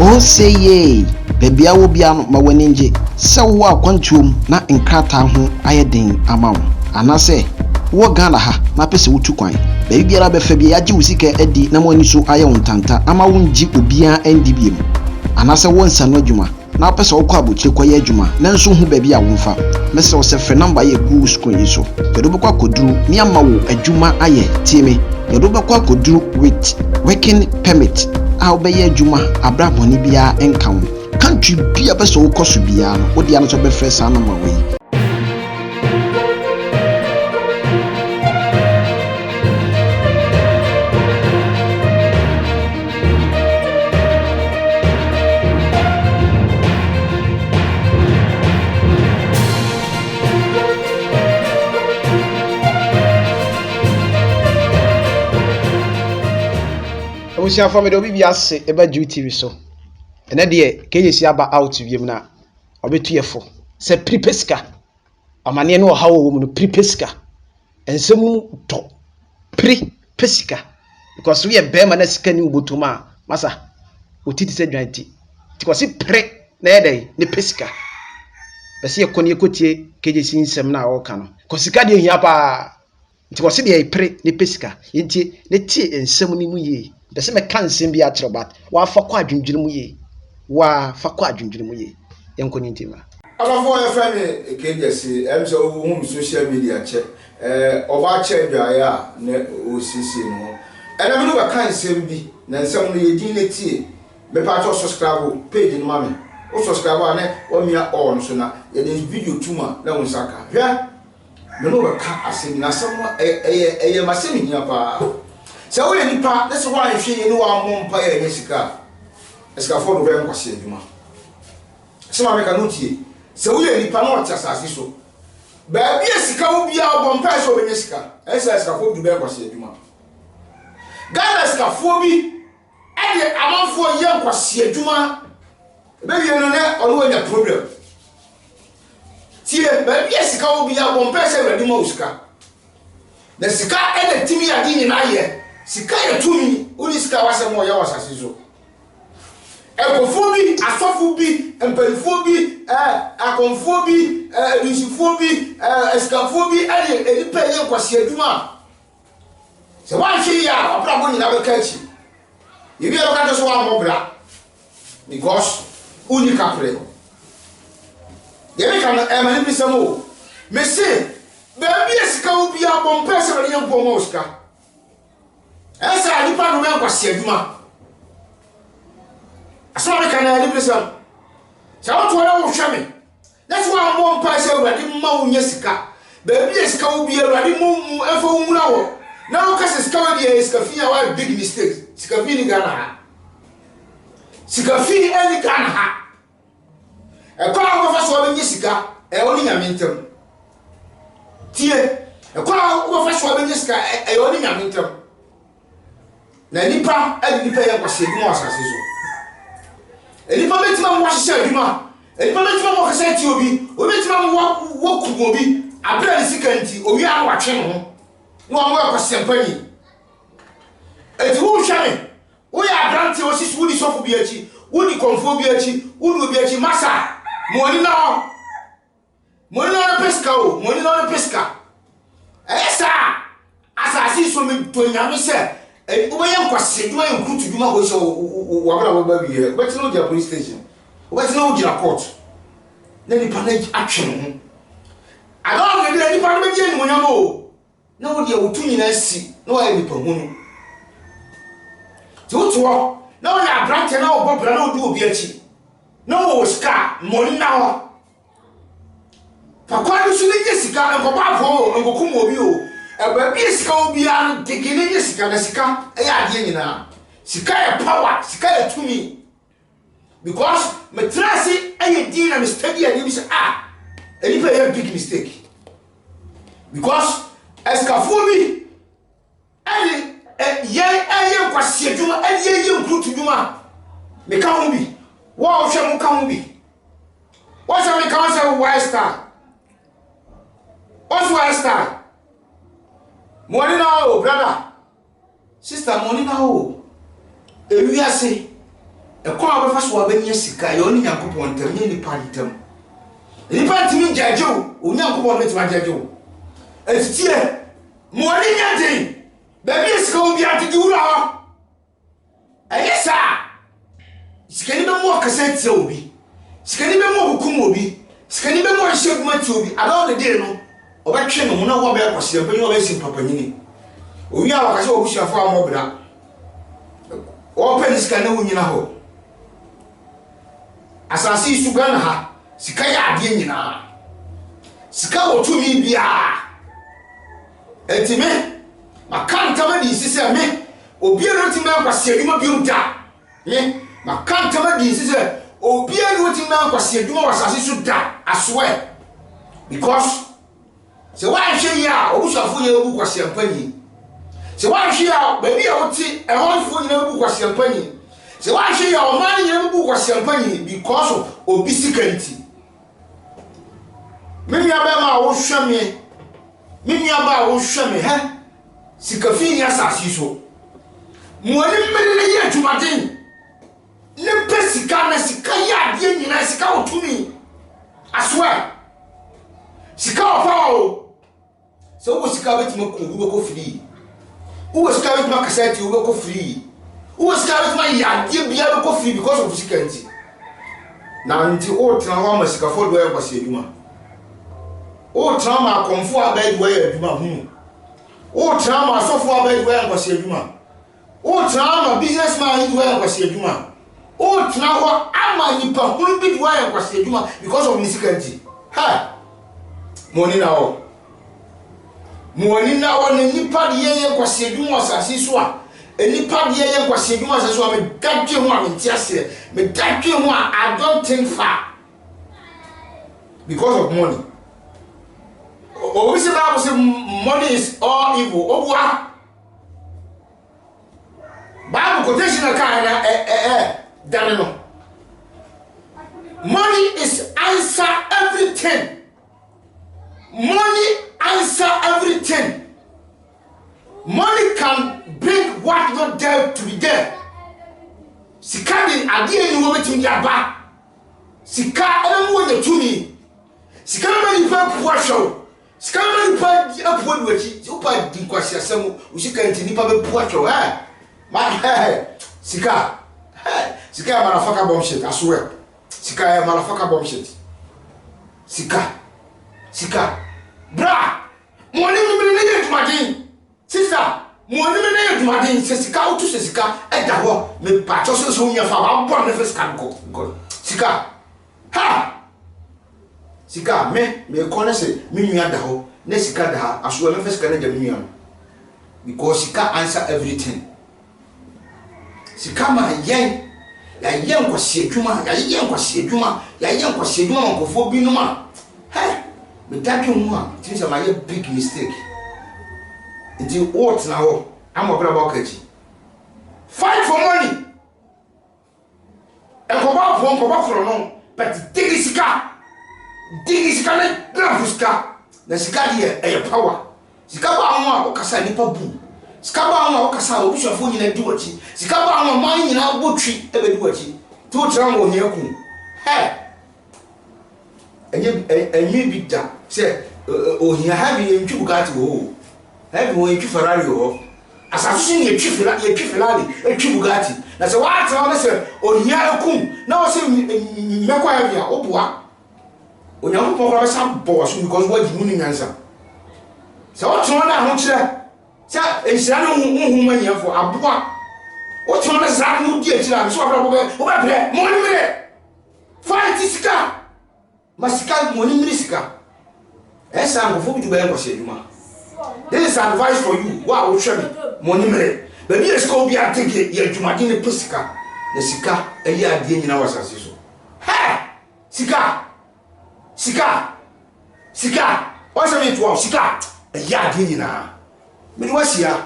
Osaa baby a wo bia no ma wani nje se wo akwantuom na nkrata ho ayeden ama wo anase wo Ghana ha na pese wutu kwan baby biara befa bia yaji wusika edi na mo ani so aye wontanta ama wo nji obia endi biem anase wo nsa no adwuma na pese wo kwa aboche kwaye adwuma nanso hu baby a wo mfa mese wo se fe number ye gu screen yi so yedo be kwa koduru mi ama wo adwuma aye tieme yedo be kwa koduru with working permit a obeye adwuma abraboni bia enka wo country bia pese wo koso bia no wo dia no so be fresh ana ma we. Osaa for me do bi ase eba Jude TV so ene de Kyei aba out wiem na obetuyefo se pripeska amane no ha wo mu no pripeska ensemu to pripeska because we be ma na sika ni ubotuma masa otiti se dwanti because pre na yedai ne peska bese ye koni ekotie Kyei nsem na wo ka no because sika de hia pa because de pre ne peska yenti ne tie ensem ni mu ye bese me kan nsem bi atro bat wa fa kwa adwundwiri mu ye wa fa kwa adwundwiri mu ye yenkoni ntima Abafo ye fa me Kyei emse wo social media che oba che dwaaya na osisi no ena me no ba kan nsem bi na nsem no ye din ne tie me pa to subscribe page no mame o subscribe ane o mia on so na ye dey video tuma na won saka hwe me no ba ka asem na asem eye masemi nya pa se wo ye nipa na se wa hwe ye ni wa mo mpa ye sika esika fo do be nkwase adwuma se ma me ka no tie se wo ye nipa na o tia asase so ba bi esika wo bia bo mpa so be sika esika fo do be nkwase adwuma Ghana esika fo bi ade amanfo ye nkwase adwuma be wie no ne ono anya problem tie ba bi esika wo bia bo mpa so be adwuma usika na sika ene timi ade ni na ye sika ye tumi uni sika wase mo ya wasase so ekofo bi asofo bi emperifo bi akonfo bi edusifo bi eskafo bi ade edipa ye kwase adwuma se wan hwe ya obrabo nyina be kachi yebi e ka to so wa mobra because uni kapre yebi kan mani bi samo me se be bi esika wo bi abon pese wele yan bo mo sika esa nipa no me kwase adwuma asore kan na libre sam sa wo to wo hwame na so wa mo mpa se awurade mma wo nya sika be bi esika wo bi awurade mo efo wo mura wo na wo ka sika wo di sika fi wa big mistake sika fi ni Ghana ha sika fi ni Ghana ha e kwa wo fa so wo nya sika e wo ni nyamentem tie e kwa wo fa so wo nya sika e wo ni nyamentem na nipa adi nipa ya kwase bi mo asase so nipa betima mo hye adwuma nipa betima mo kase ti obi obetima mo wo kugo obi abra ni sika nti owi a watwe no no mo kwase mpani eti wo hwame wo ya abrante wo sisu wudi sofu bi achi wudi konfo bi achi wudi obi achi masa moni na peska o moni na peska esa asasi so me to nyame se ubaye nkwase duma yenkutu duma ho so wabra waba biye beti no dia police station beti no gira court na ni panage atwe no aga no ni pa no be ni monyamo na wo dia wotunyi na si na wa ni pa hunu ti woto na wo ya branch na wo bobra na wo du obi achi na wo ska moni na ho pa kwa ni su ni sika en ko ba fo en ko kum obi o eba bi sika obi an gegene ye sika na sika e ya ade nyina sika e power sika e tumi because me trasi e di na mistake ya ni bi say any pay a big mistake because eskafo bi ani ye kwase adwuma ye nkrutu dwuma me ka ho bi wo hwe mo ka ho bi wo say me ka ho say why star what's why star money now brother sister money now ewiase e kwa abefa so abanye sika ye oni Nyankopon ntam ni nipa ntam nipa ntimi jajew Onyankopon no tima jajew etitie mo oni nyade baby sika obi atigi wura ho ayesa sika ni be mo kasa tie obi sika ni be mo hukum obi sika ni be mo hyeguma tie obi about the day no obetwe no na wo be kwase mpanyi wo be sim papanyini owi a wakase obusuafo amobra open sika na wunyina ho asasi sugana ha sika ya ade nyina sika wotumi bia etime makanta ma di sise me obi eno timi akwase adwuma bi unta me makanta ma di sise obi eno timi akwase adwuma wasase so da aswe because se wa hwe ya obusuafo ya obu kwase ampanyi se wa hwe ya baby a woti e honfo nyina obu kwase ampanyi se wa hwe ya Oman nyina obu kwase ampanyi because of obi sikanti mimi abema wo hweme mimi aba wo hweme he sikafi ya sasi so muoni mmere ne ye adwumaden ne pesika na sika ya de nyina sika otumi aswe sika opawo so wo sika betima ko wo ko free wo sika betima kaseti wo ko free wo sika betima ya de bia ko free because of sikanti na nti o tra ho ma sika fodo e kwase adwuma o tra ma konfo abed we adwuma hu o tra ma sofo abed we kwase adwuma o tra ma businessman yi we kwase adwuma o tra ho ama nipa hunu bi we kwase adwuma because of sikanti ha moni na o ne nipa de ye kwase adwuma asase so a nipa de ye kwase adwuma asase so a me dadwe ho a me tiase me dadwe ho a I don't think far because of money. We say money is all evil. Obwa Bible quotation kind daneno. Money is answer everything. Money answer everything. Money can bring what not there to be there. Sika din ade ni wo betim ya ba. Sika emu wo tumi. Sika ma ni pa puasho. Sika ma ni pa apuo duachi. Upa di kwasi asem usika nti ni pa be puasho ma sika sika ya motherfucker bomb shit I swear. Sika ya motherfucker bomb shit. Sika bra money me ne ye tumadin sister money me ne ye tumadin se sika utu se sika e da ho me pa cho so nya fa wa bo ne fiscal go sika ha sika me ko ne se me nua da ho ne sika da ha aso me fiscal ne ja me nua because sika answer everything sika ma yen ya yen kwase adwuma ya yen kwase adwuma nkofo bi no ma he me dadwe mu a it is a big mistake. It is what now I'm about kaji. Fight for money. E ko ba for no but dig sika na grab sika na sika die e power. Sika ba ho a okasa nipa bu. Sika ba ho a okasa obusuafo nyina di wachi. Sika ba ho man nyina botwi e be di wachi. To tra ngo hiaku. Hey. Enye bi da say ohia heavy entwi bugati wo heavy wo entwi Ferrari wo asasu ni entwi Ferrari entwi bugati na say wa atra na say ohia akum na wo say mekwa heavy a oboa onyamu pokora sa bo so because what you mean answer say what tro na ho kire say enhira no hu manyafo aboa wo tro na za no di akira so abra bo be money mere fight sika masika money misika esa ngofo bi dubai kwase adwuma. This is advice for you wa wo hwe me money mere baby esko obi atege ye adwuma din ne pesika na sika eyi ade nyina wasase so ha sika wasa me to sika eyi ade nyina me do wasia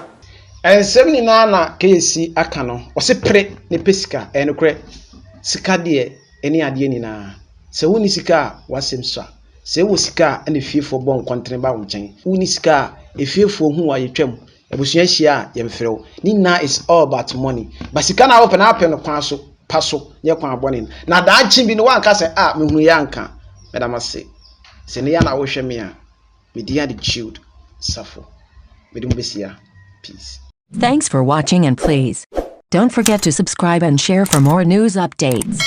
ensem ni na kesi aka no o se pre ne pesika enokre sika de eni ade nyina se woni sika wasem so se wo sika ene fiefo bon kontre ba wo nchen woni sika efiefo hu wa yetwam ebusua hia ye mfrew ni na is all about money but sika na wo pe na ape no kwan so paso nye kwa abone na daachi bi no wanka se mehunu ya nka medama se ne ya na wo hwe me a media de Jude safo medum besia peace. Thanks for watching, and please don't forget to subscribe and share for more news updates.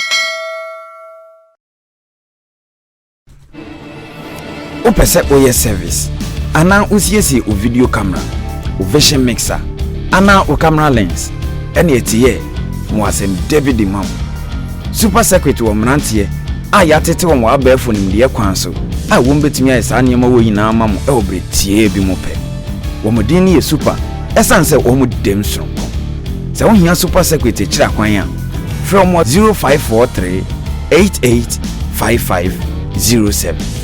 Opese oye service ana usiesi o video camera o vision mixer ana o camera lens ene etiye mo asem David Imam super secretary o mrantie yatete wo abefo nimde kwan so wo mbetumi ayesa niam wo yina ma mo e obetie bi mo pe wo modin ye super esanse wo mo dem sonko se wo hia super secretary kira kwan a from 0543 885507